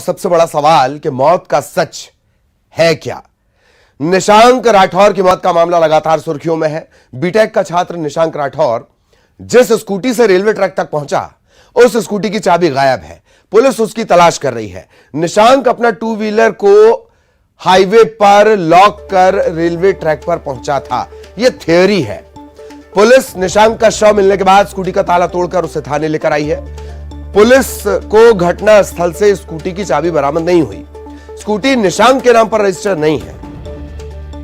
सबसे बड़ा सवाल कि मौत का सच है क्या। निशांक राठौर की मौत का मामला लगातार सुर्खियों में है। बीटेक का छात्र निशांक राठौर जिस स्कूटी से रेलवे ट्रैक तक पहुंचा, उस स्कूटी की चाबी गायब है। पुलिस उसकी तलाश कर रही है। निशांक अपना टू व्हीलर को हाईवे पर लॉक कर रेलवे ट्रैक पर पहुंचा था, यह थियरी है। पुलिस निशांक का शव मिलने के बाद स्कूटी का ताला तोड़कर उसे थाने लेकर आई है। पुलिस को घटना स्थल से स्कूटी की चाबी बरामद नहीं हुई। स्कूटी निशांक के नाम पर रजिस्टर नहीं है।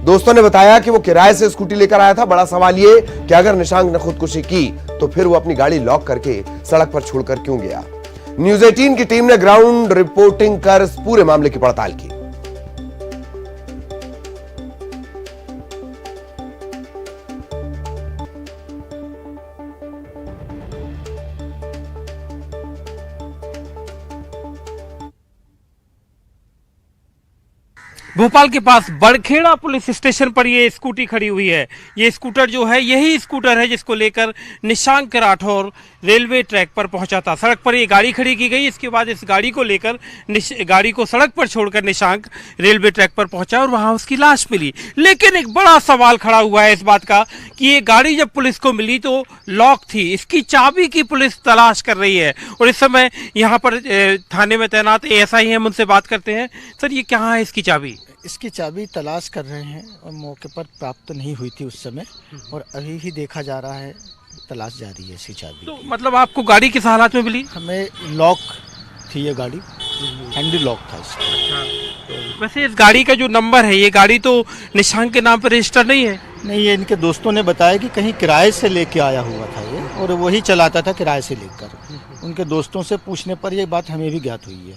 दोस्तों ने बताया कि वो किराए से स्कूटी लेकर आया था। बड़ा सवाल ये कि अगर निशांक ने खुदकुशी की तो फिर वो अपनी गाड़ी लॉक करके सड़क पर छोड़कर क्यों गया। न्यूज़ 18 की टीम ने ग्राउंड रिपोर्टिंग कर इस पूरे मामले की पड़ताल की। भोपाल के पास बड़खेड़ा पुलिस स्टेशन पर ये स्कूटी खड़ी हुई है। ये स्कूटर जो है यही स्कूटर है जिसको लेकर निशांक राठौर रेलवे ट्रैक पर पहुंचा था। सड़क पर ये गाड़ी खड़ी की गई। इसके बाद इस गाड़ी को लेकर गाड़ी को सड़क पर छोड़कर निशांक रेलवे ट्रैक पर पहुंचा और वहां उसकी लाश मिली। लेकिन एक बड़ा सवाल खड़ा हुआ है इस बात का कि ये गाड़ी जब पुलिस को मिली तो लॉक थी। इसकी चाबी की पुलिस तलाश कर रही है और इस समय यहाँ पर थाने में तैनात ASI हैं, उनसे बात करते हैं। सर, ये कहाँ है इसकी चाबी? इसकी चाबी तलाश कर रहे हैं और मौके पर प्राप्त नहीं हुई थी उस समय, और अभी ही देखा जा रहा है, तलाश जारी है इसकी चाबी। तो मतलब आपको गाड़ी किस हालत में मिली? हमें लॉक थी ये गाड़ी, हैंडल लॉक था इसका। वैसे इस गाड़ी का जो नंबर है, ये गाड़ी तो निशांक के नाम पर रजिस्टर नहीं है? नहीं, ये इनके दोस्तों ने बताया कि कहीं किराए से लेके आया हुआ था ये, और वही चलाता था किराए से लेकर। उनके दोस्तों से पूछने पर ये बात हमें भी ज्ञात हुई है।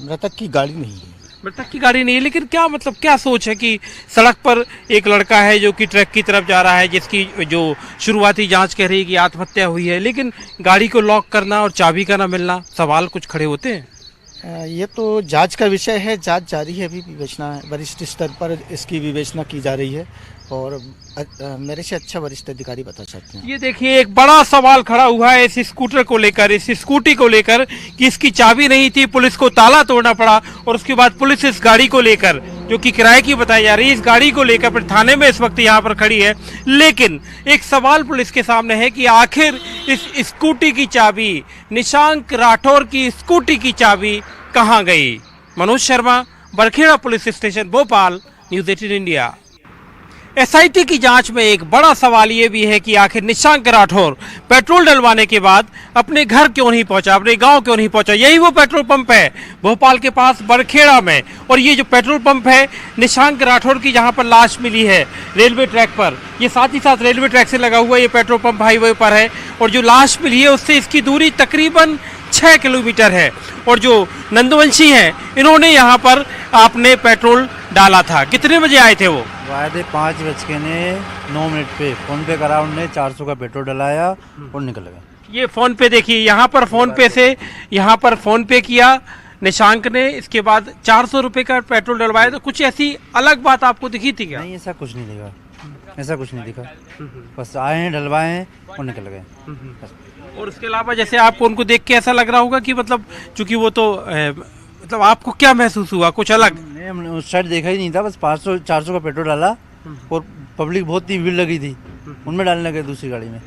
मृतक की गाड़ी नहीं है। मृतक की गाड़ी नहीं है, लेकिन क्या मतलब क्या सोच है कि सड़क पर एक लड़का है जो कि ट्रैक की तरफ जा रहा है, जिसकी जो शुरुआती जांच कह रही है कि आत्महत्या हुई है, लेकिन गाड़ी को लॉक करना और चाबी का ना मिलना, सवाल कुछ खड़े होते हैं। ये तो जांच का विषय है, जांच जारी है, अभी विवेचना वरिष्ठ स्तर पर इसकी विवेचना की जा रही है और मेरे से अच्छा वरिष्ठ अधिकारी बता सकते हैं। ये देखिए, एक बड़ा सवाल खड़ा हुआ है इस स्कूटर को लेकर, इस स्कूटी को लेकर कि इसकी चाबी नहीं थी, पुलिस को ताला तोड़ना पड़ा और उसके बाद पुलिस इस गाड़ी को लेकर, जो कि किराए की बताई जा रही है, इस गाड़ी को लेकर फिर थाने में इस वक्त यहाँ पर खड़ी है। लेकिन एक सवाल पुलिस के सामने है कि आखिर इस स्कूटी की चाबी, निशांक राठौर की स्कूटी की चाबी कहाँ गई। Manoj Sharma, Barkheda police station, Bhopal, news 18 India. SIT की जांच में एक बड़ा सवाल ये भी है कि आखिर निशांक राठौर पेट्रोल डलवाने के बाद अपने घर क्यों नहीं पहुंचा, अपने गांव क्यों नहीं पहुंचा। यही वो पेट्रोल पंप है भोपाल के पास बड़खेड़ा में, और ये जो पेट्रोल पंप है निशांक राठौर की, जहां पर लाश मिली है रेलवे ट्रैक पर, ये साथ ही साथ रेलवे ट्रैक से लगा हुआ ये पेट्रोल पंप हाईवे पर है, और जो लाश मिली है उससे इसकी दूरी तकरीबन 6 किलोमीटर है। और जो नंदवंशी हैं, इन्होंने यहाँ पर आपने पेट्रोल डाला था। कितने बजे आए थे वो? वायदे 5:09 पे फोन पे करा, उनने 400 का पेट्रोल डलाया और निकल गए। ये फोन पे देखिए, यहाँ पर फोन पे से यहाँ पर फोन पे किया निशांक ने, इसके बाद 400 रुपये का पेट्रोल डलवाया। तो कुछ ऐसी अलग बात आपको दिखी थी क्या? नहीं, ऐसा कुछ नहीं दिखा, ऐसा कुछ नहीं दिखा। बस आए हैं, डलवाए हैं और निकल गए। और उसके अलावा जैसे आपको उनको देख के ऐसा लग रहा होगा कि मतलब चूंकि वो तो मतलब आपको क्या महसूस हुआ कुछ अलग? हमने उस साइड देखा ही नहीं था, बस 500-400 का पेट्रोल डाला और पब्लिक बहुत ही भीड़ लगी थी, उनमें डालने लगे दूसरी गाड़ी में।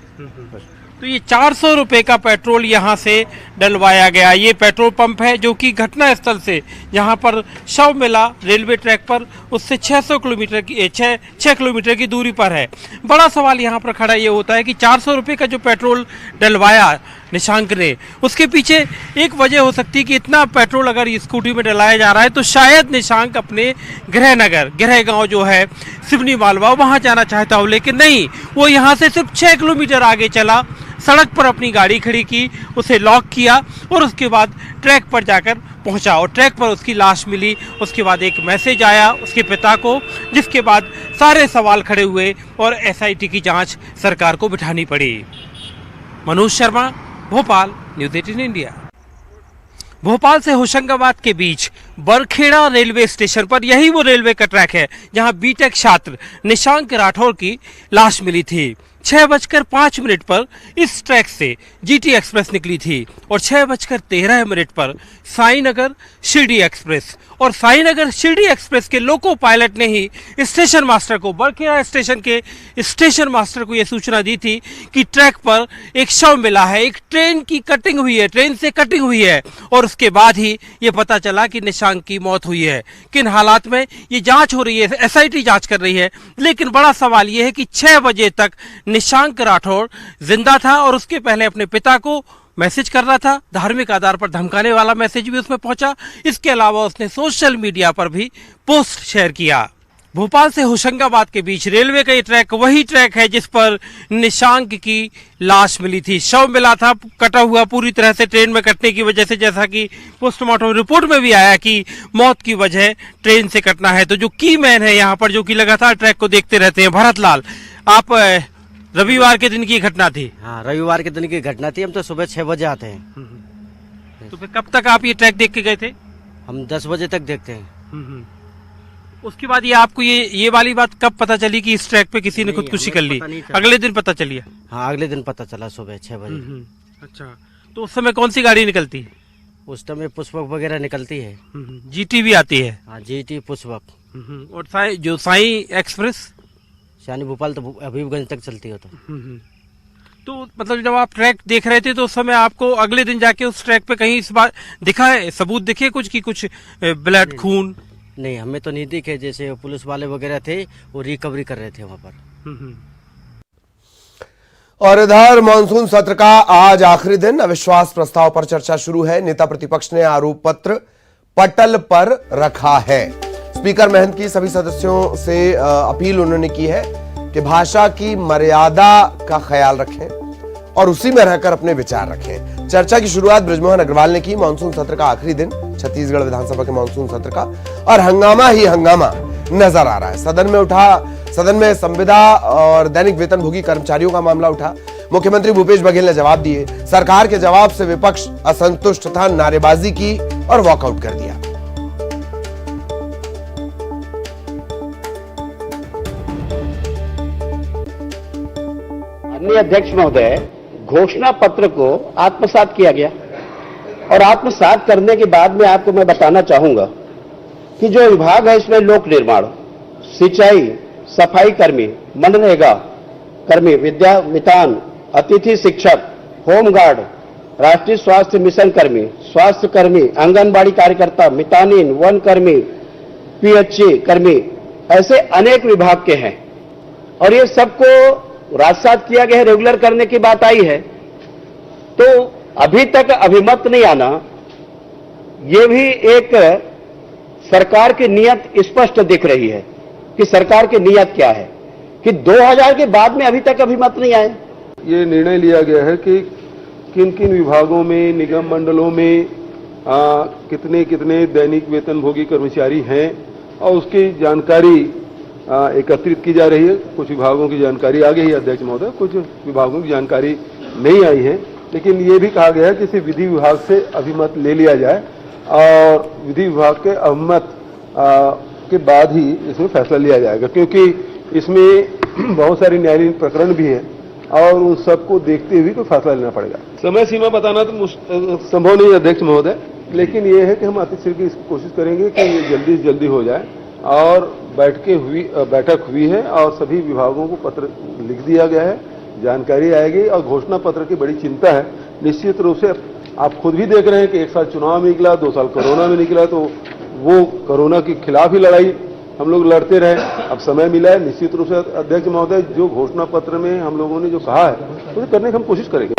तो ये 400 रुपये का पेट्रोल यहाँ से डलवाया गया। ये पेट्रोल पंप है जो कि घटना स्थल से जहाँ पर शव मिला रेलवे ट्रैक पर, उससे 600 किलोमीटर की 6 किलोमीटर की दूरी पर है। बड़ा सवाल यहाँ पर खड़ा ये होता है कि 400 रुपये का जो पेट्रोल डलवाया निशांक ने, उसके पीछे एक वजह हो सकती है कि इतना पेट्रोल अगर स्कूटी में डलाया जा रहा है तो शायद निशांक अपने गृह गांव जो है सिवनी मालवा, वहाँ जाना चाहता हो, लेकिन नहीं, वो यहाँ से सिर्फ 6 किलोमीटर आगे चला, सड़क पर अपनी गाड़ी खड़ी की, उसे लॉक किया और उसके बाद ट्रैक पर जाकर पहुंचा और ट्रैक पर उसकी लाश मिली। उसके बाद एक मैसेज आया उसके पिता को, जिसके बाद सारे सवाल खड़े हुए और SIT की जांच सरकार को बिठानी पड़ी। Manoj Sharma, Bhopal, news 18 India. भोपाल से होशंगाबाद के बीच बड़खेड़ा रेलवे स्टेशन पर यही वो रेलवे का ट्रैक है जहां बीटेक छात्र निशांक राठौर की लाश मिली थी। 6:05 पर इस ट्रैक से जीटी एक्सप्रेस निकली थी और 6:13 पर साईनगर शिरडी एक्सप्रेस, और साईनगर शिरडी एक्सप्रेस के लोको पायलट ने ही स्टेशन मास्टर को, बड़खेड़ा स्टेशन के स्टेशन मास्टर को यह सूचना दी थी कि ट्रैक पर एक शव मिला है, एक ट्रेन की कटिंग हुई है, ट्रेन से कटिंग हुई है, और उसके बाद ही ये पता चला कि निशांक की मौत हुई है। किन हालात में ये जांच हो रही है, एसआईटी जांच कर रही है, लेकिन बड़ा सवाल ये है कि 6 बजे तक निशांक राठौर जिंदा था और उसके पहले अपने पिता को मैसेज कर रहा था, धार्मिक आधार पर धमकाने वाला मैसेज भी उसमें पहुंचा। इसके अलावा उसने सोशल मीडिया पर भी पोस्ट शेयर किया। भोपाल से होशंगाबाद के बीच रेलवे का ये ट्रैक वही ट्रैक है जिस पर निशांक की लाश मिली थी, शव मिला था कटा हुआ पूरी तरह से ट्रेन में कटने की वजह से, जैसा कि पोस्टमार्टम रिपोर्ट में भी आया कि मौत की वजह ट्रेन से कटना है। तो जो की मैन है यहाँ पर, जो कि लगातार ट्रैक को देखते रहते हैं, भरत लाल, आप रविवार के दिन की घटना थी? हाँ, रविवार के दिन की घटना थी। हम तो सुबह 6 बजे आते हैं। तो फिर कब तक आप ये ट्रैक देख के गए थे? हम 10 बजे तक देखते हैं। उसके बाद ये आपको ये वाली बात कब पता चली कि इस ट्रैक पे किसी ने खुदकुशी कर ली? अगले दिन पता चली? हाँ, अगले दिन पता चला सुबह 6 बजे। अच्छा, तो उस समय कौन सी गाड़ी निकलती है? उस समय पुष्पक वगैरह निकलती है। जीटी भी आती है? हाँ, जीटी पुष्पक। और जो साई एक्सप्रेस शानी भोपाल तो हबीबगंज तक चलती हो। तो मतलब जब आप ट्रैक देख रहे थे तो उस समय आपको अगले दिन जाके उस ट्रैक पे कहीं इस बार दिखा है, सबूत दिखे कुछ की कुछ ब्लड खून? नहीं, हमें तो नहीं दिखे। जैसे पुलिस वाले वगैरह थे वो रिकवरी कर रहे थे वहाँ पर। और इधर मानसून सत्र का आज आखिरी दिन, अविश्वास प्रस्ताव पर चर्चा शुरू है। नेता प्रतिपक्ष ने आरोप पत्र पटल पर रखा है। स्पीकर महंत की सभी सदस्यों से अपील उन्होंने की है कि भाषा की मर्यादा का ख्याल रखें और उसी में रहकर अपने विचार रखें। चर्चा की शुरुआत बृजमोहन अग्रवाल ने की। मानसून सत्र का आखिरी दिन छत्तीसगढ़ विधानसभा के मानसून सत्र का, और हंगामा ही हंगामा नजर आ रहा है। सदन में संविदा और दैनिक वेतनभोगी कर्मचारियों का मामला उठा। मुख्यमंत्री भूपेश बघेल ने जवाब दिए। सरकार के जवाब से विपक्ष असंतुष्ट था, नारेबाजी की और वॉकआउट कर दिया। माननीय अध्यक्ष महोदय, घोषणा पत्र को आत्मसात किया गया और आत्मसात करने के बाद में आपको मैं बताना चाहूंगा कि जो विभाग है इसमें लोक निर्माण, सिंचाई, सफाई कर्मी, मनरेगा कर्मी, विद्या मितान, अतिथि शिक्षक, होमगार्ड, राष्ट्रीय स्वास्थ्य मिशन कर्मी, स्वास्थ्य कर्मी, आंगनबाड़ी कार्यकर्ता, मितानिन, वन कर्मी, पीएचसी कर्मी, ऐसे अनेक विभाग के हैं और ये सबको राजसात किया गया है। रेगुलर करने की बात आई है तो अभी तक अभिमत नहीं आना, ये भी एक सरकार की नियत स्पष्ट दिख रही है कि सरकार की नियत क्या है कि 2000 के बाद में अभी तक अभिमत नहीं आए। ये निर्णय लिया गया है कि किन किन विभागों में, निगम मंडलों में कितने कितने दैनिक वेतनभोगी कर्मचारी हैं और उसकी जानकारी एकत्रित की जा रही है। कुछ विभागों की जानकारी आ गई है अध्यक्ष महोदय, कुछ विभागों की जानकारी नहीं आई है, लेकिन ये भी कहा गया है कि इसे विधि विभाग से अभिमत ले लिया जाए और विधि विभाग के अभिमत के बाद ही इसमें फैसला लिया जाएगा, क्योंकि इसमें बहुत सारी न्यायालयीन प्रकरण भी हैं और उन सबको देखते हुए कोई फैसला लेना पड़ेगा। समय सीमा बताना तो संभव नहीं है अध्यक्ष महोदय, लेकिन ये है कि हम अतिशीघ्र की कोशिश करेंगे कि ये जल्दी से जल्दी हो जाए। और बैठक हुई है और सभी विभागों को पत्र लिख दिया गया है, जानकारी आएगी और घोषणा पत्र की बड़ी चिंता है। निश्चित रूप से आप खुद भी देख रहे हैं कि 1 साल चुनाव में निकला, 2 साल कोरोना में निकला, तो वो कोरोना के खिलाफ ही लड़ाई हम लोग लड़ते रहे। अब समय मिला है, निश्चित रूप से अध्यक्ष महोदय जो घोषणा पत्र में हम लोगों ने जो कहा है उसे करने की हम कोशिश करेंगे।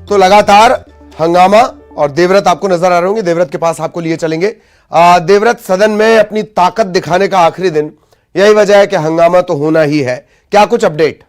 तो लगातार हंगामा, और देवव्रत आपको नजर आ रहे होंगे, देवव्रत के पास आपको लिए चलेंगे। देवव्रत, सदन में अपनी ताकत दिखाने का आखिरी दिन, यही वजह है कि हंगामा तो होना ही है, क्या कुछ अपडेट?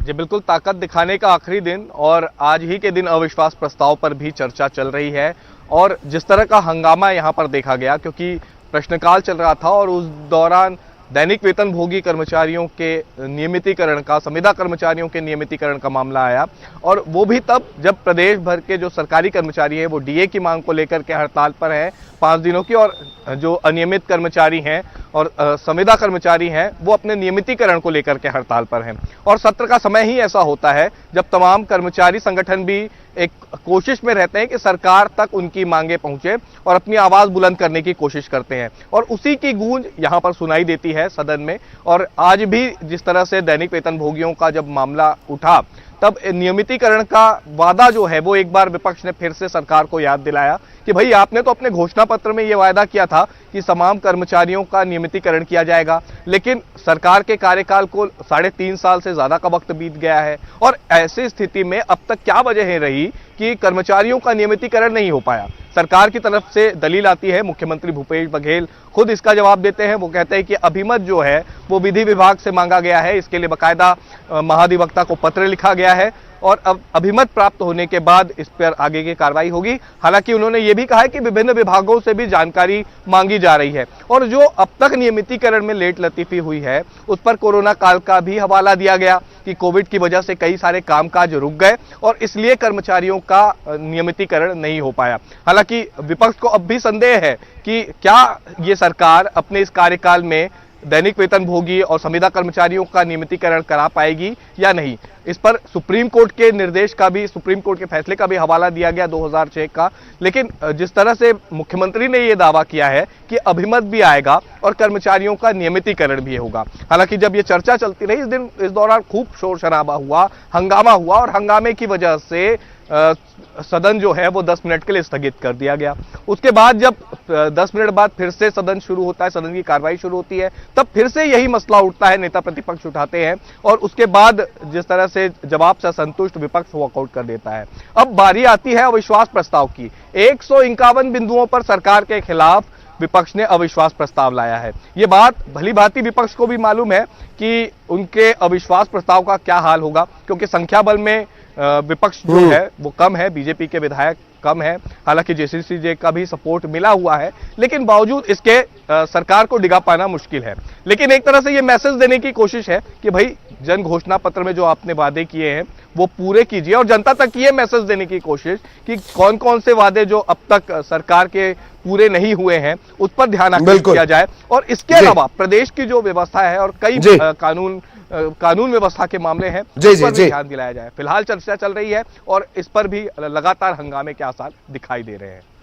जी बिल्कुल, ताकत दिखाने का आखिरी दिन और आज ही के दिन अविश्वास प्रस्ताव पर भी चर्चा चल रही है। और जिस तरह का हंगामा यहां पर देखा गया, क्योंकि प्रश्नकाल चल रहा था और उस दौरान दैनिक वेतन भोगी कर्मचारियों के नियमितीकरण का, संविदा कर्मचारियों के नियमितीकरण का मामला आया, और वो भी तब जब प्रदेश भर के जो सरकारी कर्मचारी हैं वो डीए की मांग को लेकर के हड़ताल पर हैं 5 दिनों की, और जो अनियमित कर्मचारी हैं और संविदा कर्मचारी हैं वो अपने नियमितीकरण को लेकर के हड़ताल पर हैं। और सत्र का समय ही ऐसा होता है जब तमाम कर्मचारी संगठन भी एक कोशिश में रहते हैं कि सरकार तक उनकी मांगे पहुंचे और अपनी आवाज बुलंद करने की कोशिश करते हैं, और उसी की गूंज यहां पर सुनाई देती है सदन में। और आज भी जिस तरह से दैनिक वेतन भोगियों का जब मामला उठा, तब नियमितीकरण का वादा जो है वो एक बार विपक्ष ने फिर से सरकार को याद दिलाया कि भाई आपने तो अपने घोषणा पत्र में ये वादा किया था कि तमाम कर्मचारियों का नियमितीकरण किया जाएगा, लेकिन सरकार के कार्यकाल को 3.5 साल से ज्यादा का वक्त बीत गया है, और ऐसी स्थिति में अब तक क्या वजह रही कि कर्मचारियों का नियमितीकरण नहीं हो पाया। सरकार की तरफ से दलील आती है, मुख्यमंत्री भूपेश बघेल खुद इसका जवाब देते हैं। वो कहते हैं कि अभिमत जो है वो विधि विभाग से मांगा गया है, इसके लिए बाकायदा महाधिवक्ता को पत्र लिखा गया है, और अब अभिमत प्राप्त होने के बाद इस पर आगे की कार्रवाई होगी। हालांकि उन्होंने ये भी कहा है कि विभिन्न विभागों से भी जानकारी मांगी जा रही है, और जो अब तक नियमितीकरण में लेट लतीफी हुई है उस पर कोरोना काल का भी हवाला दिया गया कि कोविड की वजह से कई सारे कामकाज रुक गए और इसलिए कर्मचारियों का नियमितीकरण नहीं हो पाया। हालांकि विपक्ष को अब भी संदेह है कि क्या ये सरकार अपने इस कार्यकाल में दैनिक वेतन भोगी और संविदा कर्मचारियों का नियमितीकरण करा पाएगी या नहीं। इस पर सुप्रीम कोर्ट के निर्देश का भी, सुप्रीम कोर्ट के फैसले का भी हवाला दिया गया 2006 का, लेकिन जिस तरह से मुख्यमंत्री ने यह दावा किया है कि अभिमत भी आएगा और कर्मचारियों का नियमितीकरण भी होगा। हालांकि जब ये चर्चा चलती रही इस दौरान खूब शोर शराबा हुआ, हंगामा हुआ, और हंगामे की वजह से सदन जो है वो 10 मिनट के लिए स्थगित कर दिया गया। उसके बाद जब 10 मिनट बाद फिर से सदन शुरू होता है, सदन की कार्रवाई शुरू होती है, तब फिर से यही मसला उठता है, नेता प्रतिपक्ष उठाते हैं, और उसके बाद जिस तरह से जवाब से असंतुष्ट विपक्ष वॉकआउट कर देता है। अब बारी आती है अविश्वास प्रस्ताव की। 151 बिंदुओं पर सरकार के खिलाफ विपक्ष ने अविश्वास प्रस्ताव लाया है। ये बात भली भांति विपक्ष को भी मालूम है कि उनके अविश्वास प्रस्ताव का क्या हाल होगा, क्योंकि संख्या बल में विपक्ष जो है वो कम है, बीजेपी के विधायक कम है। हालांकि जेसीसीजे का भी सपोर्ट मिला हुआ है, लेकिन बावजूद इसके सरकार को डिगा पाना मुश्किल है। लेकिन एक तरह से ये मैसेज देने की कोशिश है कि भाई जन घोषणा पत्र में जो आपने वादे किए हैं वो पूरे कीजिए, और जनता तक ये मैसेज देने की कोशिश कि कौन कौन से वादे जो अब तक सरकार के पूरे नहीं हुए हैं उस पर ध्यान आकर्षित किया जाए। और इसके अलावा प्रदेश की जो व्यवस्था है और कई कानून व्यवस्था के मामले हैं उस पर भी ध्यान दिलाया जाए। फिलहाल चर्चा चल रही है और इस पर भी लगातार हंगामे के आसार दिखाई दे रहे हैं। जी।